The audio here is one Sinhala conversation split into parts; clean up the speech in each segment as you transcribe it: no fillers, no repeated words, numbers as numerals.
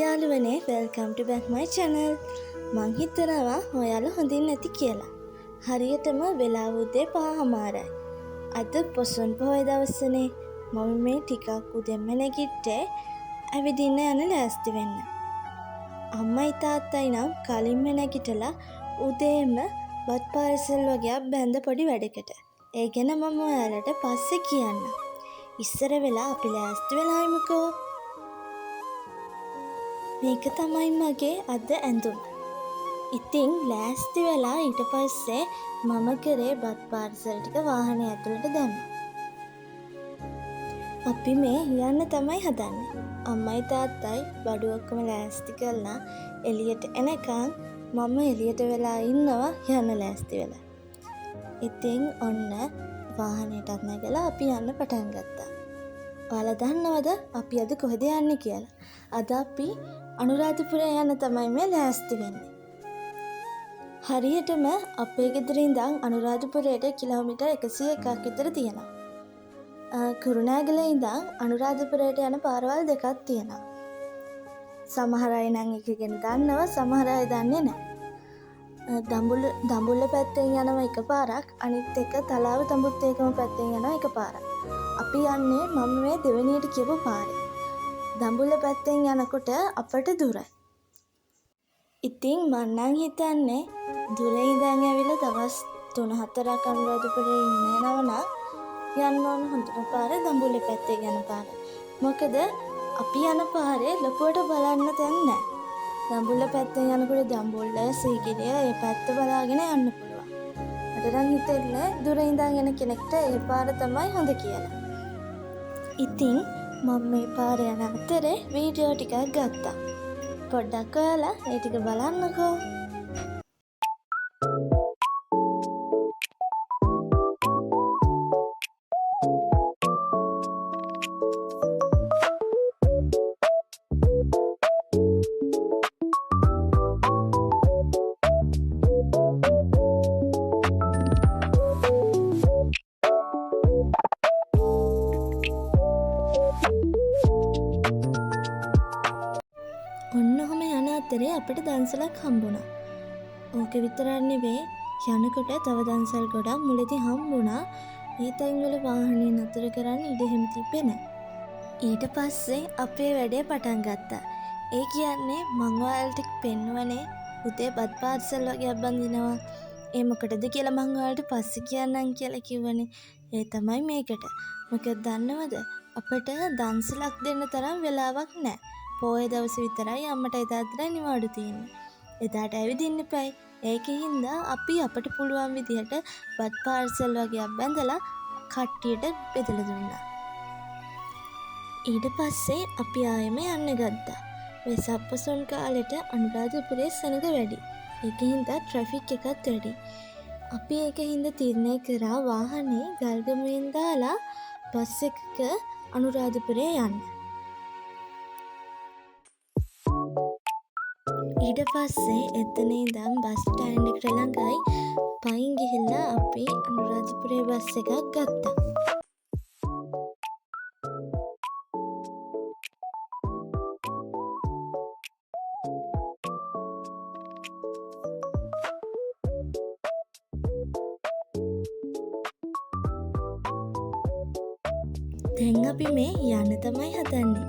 යාළුවනේ welcome to back my channel. මං හිතනවා ඔයාලා හොඳින් නැති කියලා. හරියටම වෙලාව උදේ 5:00යි. අද පොසොන් පොහොය දවසනේ. මම මේ ටිකක් උදෙන්ම නැගිට්ටේ ඇවිදින්න යන ලෑස්ති වෙන්න. අම්මයි තාත්තයි නම් කලින්ම නැගිටලා උදේම බත් පාර්සල් වගේ බැඳ පොඩි වැඩකට. ඒ ගැන මම ඔයාලට පස්සේ කියන්නම්. ඉස්සර වෙලා අපි ලෑස්ති වෙලා ඉමුකෝ. මේක තමයි මගේ අද ඇඳුම. ඉතින් ලෑස්ති වෙලා ඊට පස්සේ මම කරේ බත් පාර්සල් ටික වාහනේ ඇතුළට දැම්මා. අපි මේ යන්න තමයි හදන්නේ. අම්මයි තාත්තයි බඩු ඔක්කොම ලෑස්ති කරලා එළියට එනකන් මම එළියට වෙලා ඉන්නවා යන්න ලෑස්ති වෙලා. ඉතින් ඔන්න වාහනේටත් නැගලා අපි යන්න පටන් ගත්තා. ඔයාලා දන්නවද අපි අද කොහෙද යන්නේ කියලා? අද අපි අනුරාධපුරේ යන්න තමයි මේ ලෑස්ති වෙන්නේ. හරියටම අපේ ගෙදර ඉඳන් අනුරාධපුරයට කිලෝමීටර් 101ක් විතර තියෙනවා. කුරුණෑගල ඉඳන් අනුරාධපුරයට යන පාරවල් දෙකක් තියෙනවා. සමහර අය නම් එක ගැන දන්නවා, සමහර අය දන්නේ නැහැ. දඹුල්ල පැත්තෙන් යනවා එක පාරක්, අනිත් එක තලාව තඹුත්තේකම පැත්තෙන් යනවා එක පාරක්. අපි යන්නේ මම මේ දෙවෙනියට කියපු පාරේ. දඹුල්ල පැත්තෙන් යනකොට අපට දුරයි. ඉතින් මං නම් හිතන්නේ දුරේ ඉඳන් ඇවිල්ලා දවස් 3-4ක් අනුරාධපුරේ ඉන්නවා නම් යන්න ඕන හොඳම පාර දඹුල්ල පැත්තේ යන පාර. මොකද අපි යන පාරේ ලොකුවට බලන්න තැන් නැහැ. දඹුල්ල පැත්තෙන් යනකොට දඹුල්ල, සීගිරිය ඒ පැත්ත බලාගෙන යන්න පුළුවන්. මට නම් හිතෙන්නේ දුරේ ඉඳන් යන කෙනෙක්ට ඒ පාර තමයි හොඳ කියලා. ඉතින් මම මේ පාර යන අතරේ වීඩියෝ ටිකක් ගත්තා. පොඩ්ඩක් ඔයාලා ඒ ටික බලන්නකෝ. ඔන්න ඔහම යන අතරේ අපිට දන්සලක් හම්බුණා. ඕක විතරක් නෙවෙයි, යනකොට තව දන්සල් ගොඩක් මුලදී හම්බුණා. ඒ තැන්වල වාහනේ නතර කරන්න ඉඩ එහෙම තිබ්බේ නැහැ. ඊට පස්සේ අපේ වැඩේ පටන් ගත්තා. ඒ කියන්නේ මං ඔයාලට පෙන්වන්නේ උදේ බත් පාර්සල් වගේ බඳිනවා. ඒ මොකටද කියලා මං ඔයාලට පස්සේ කියන්නම් කියලා කිව්වනේ. ඒ තමයි මේකට. මොකද දන්නවද අපිට දන්සලක් දෙන්න තරම් වෙලාවක් නැහැ. පොය දවස විතරයි අම්මටයි තාත්තටයි නිවාඩු තියෙන්නේ. එදාට ඇවිදින්න එපයි. ඒකින්ද අපි අපට පුළුවන් විදිහට බත් පාර්සල් වගේ බැඳලා කට්ටියට බෙදලා දුන්නා. ඊට පස්සේ අපි ආයෙම යන්න ගත්තා. වෙසක් පොසොන් කාලෙට අනුරාධපුරේ සෙනග වැඩි. ඒකින්ද ට්‍රැෆික් එකත් වැඩි. අපි ඒකින්ද තීරණය කරා වාහනේ ගල්ගමුවෙන් දාලා බස් එකක අනුරාධපුරේ යන්න. ඊට පස්සේ එතන ඉඳන් බස් ස්ටෑන්ඩ් එකට ළඟයි පයින් ගිහිල්ලා අපි අනුරාධපුරේ බස් එකක් ගත්තා. දැන් අපි මේ යන්න තමයි හදන්නේ.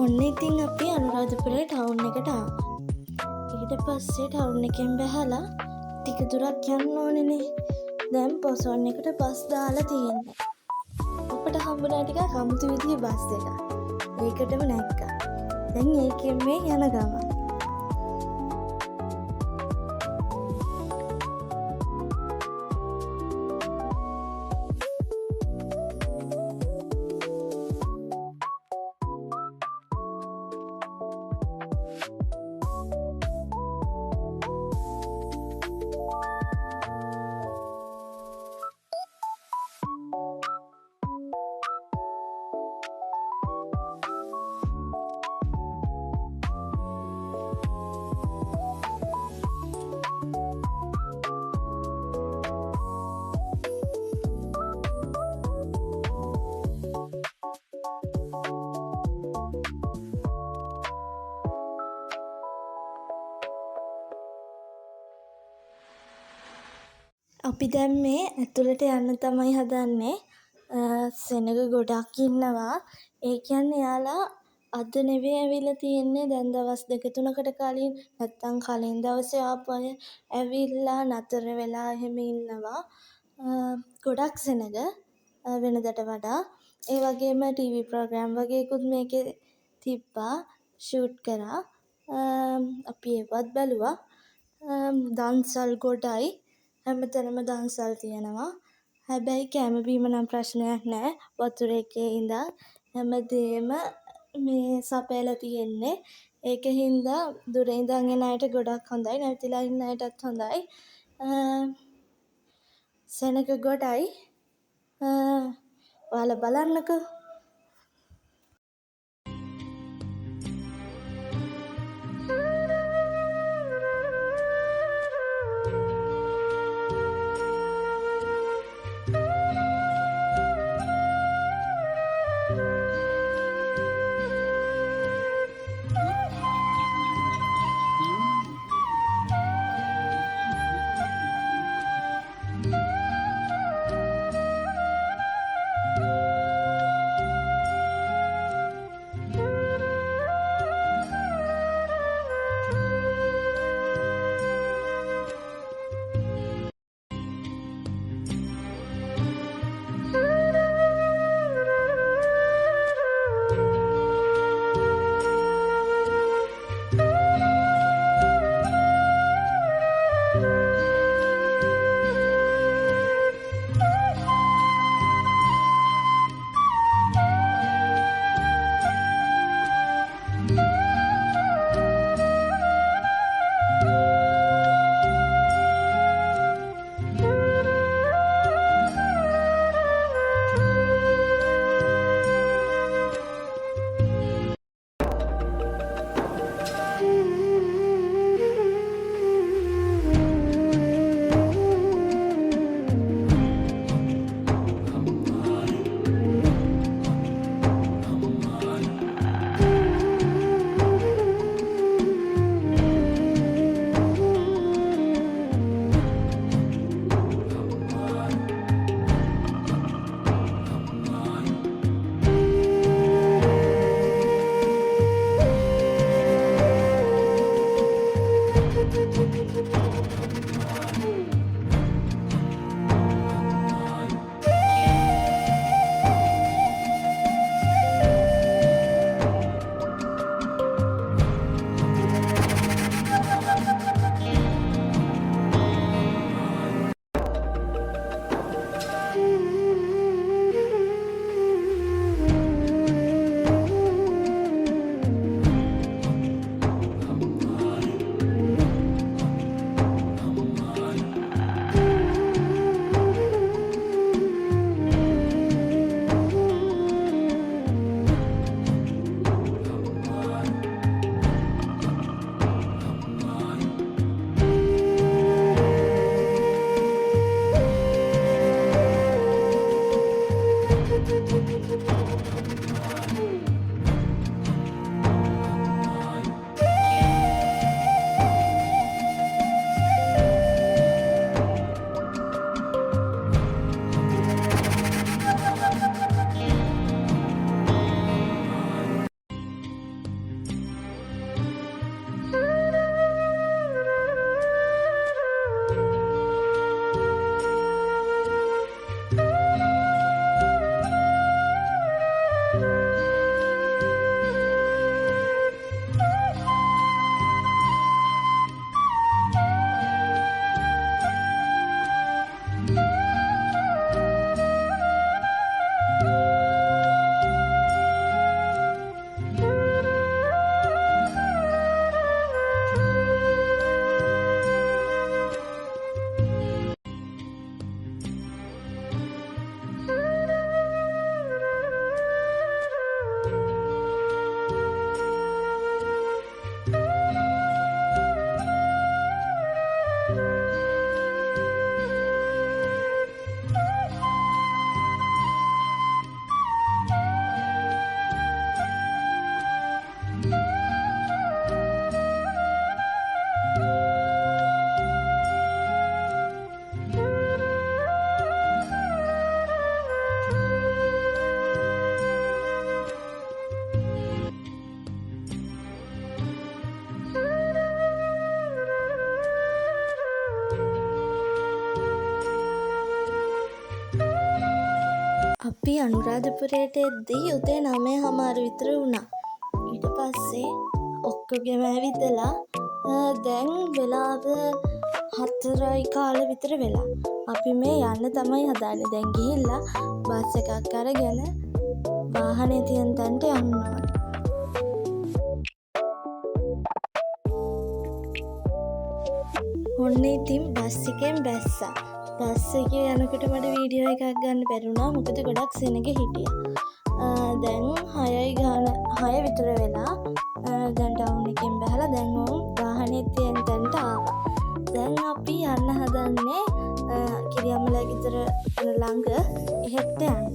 ඔන්න ඉතින් අපි අනුරාධපුරේ ටවුන් එකට ආවා. ඊට පස්සේ ටවුන් එකෙන් බැහැලා ටික දුරක් යන්න ඕනේනේ. දැන් පොසොන් එකට බස් දාලා තියෙන්නේ. අපිට හම්බුණා ටිකක් අමුතු විදිහේ බස් එකක්. ඒකටම නැග්ගා. දැන් ඒකෙන් මේ යන ගමන්. අපි දැන් මේ ඇතුළට යන්න තමයි හදන්නේ. සෙනග ගොඩක් ඉන්නවා. ඒ කියන්නේ එයාලා අද නෙවෙයි ඇවිල්ලා තියෙන්නේ. දැන් දවස් 2-3කට කලින් නැත්තම් කලින් දවසේ ආපු අය ඇවිල්ලා නතර වෙලා එහෙම ඉන්නවා. ගොඩක් සෙනග වෙනදට වඩා. ඒ වගේම ටීවී ප්‍රෝග්‍රෑම් වගේකුත් මේකේ තිබ්බා. ෂූට් කරා. අපි ඒවත් බැලුවා. දන්සල් ගොඩයි. හැමතැනම දන්සල් තියෙනවා. හැබැයි කෑම බීම නම් ප්‍රශ්නයක් නෑ. වතුර එකේ ඉඳන් හැමදේම මේ සපයලා තියෙන්නේ. ඒක හින්දා දුර ඉඳන් එන අයට ගොඩක් හොඳයි. නැවතිලා ඉන්න අයටත් හොඳයි. සෙනග ගොඩයි. ඔයාලා බලන්නකෝ. අපි අනුරාධපුරයට එද්දී උදේ 9:00 විතර වුණා. ඊට පස්සේ ඔක්කොගෙම ඇවිදලා දැන් වෙලාව 4:15 විතර වෙලා. අපි මේ යන්න තමයි හදන්නේ. දැන් ගිහිල්ලා බස් එකක් අරගෙන වාහනේ තියෙන තැනට යන්න ඕන. ඔන්න ඉතින් බස් එකෙන් බැස්සා. බස් එකේ යනකොට මට වීඩියෝ එකක් ගන්න බැරි වුණා. මොකද ගොඩක් සෙනග හිටියා. දැන් 6 විතර වෙලා දැන් ටවුන් එකෙන් බැහැලා දැන් වාහනේ තියෙන තැනට ආවා. දැන් අපි යන්න හදන්නේ කිරියම්මලා ගෙදර ළඟ එහෙට යන්න.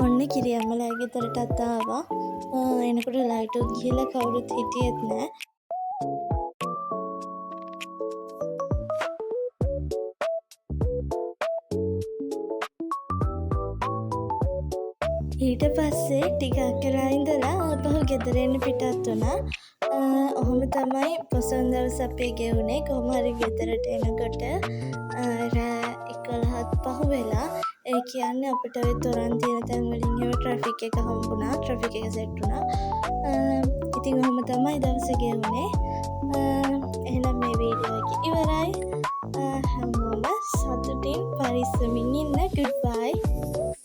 ඔන්න කිරියම්මලා ගෙදරටත් ආවා. එනකොට ලයිටුත් ගිහලා කවුරුත් හිටියෙත් නෑ. ඊට පස්සේ ටිකක් වෙලා ඉඳලා ආපහු ගෙදර එන්න පිටත් වුණා. ඔහොම තමයි පොසොන් දවස් අපේ ගෙවුනේ. කොහොම හරි ගෙදරට එනකොට රෑ 11ත් පහු වෙලා. ඒ කියන්නේ අපිට ඔය තොරන් තියෙන තැන් වලින් එහෙම ට්‍රැෆික් එක හම්බුණා. ට්‍රැෆික් එක සෙට් වුණා. ඉතින් ඔහොම තමයි දවස ගෙවුනේ. එහෙනම් මේ වීඩියෝ එක ඉවරයි. හැමෝම සතුටින් පරිස්සමින් ඉන්න. Goodbye.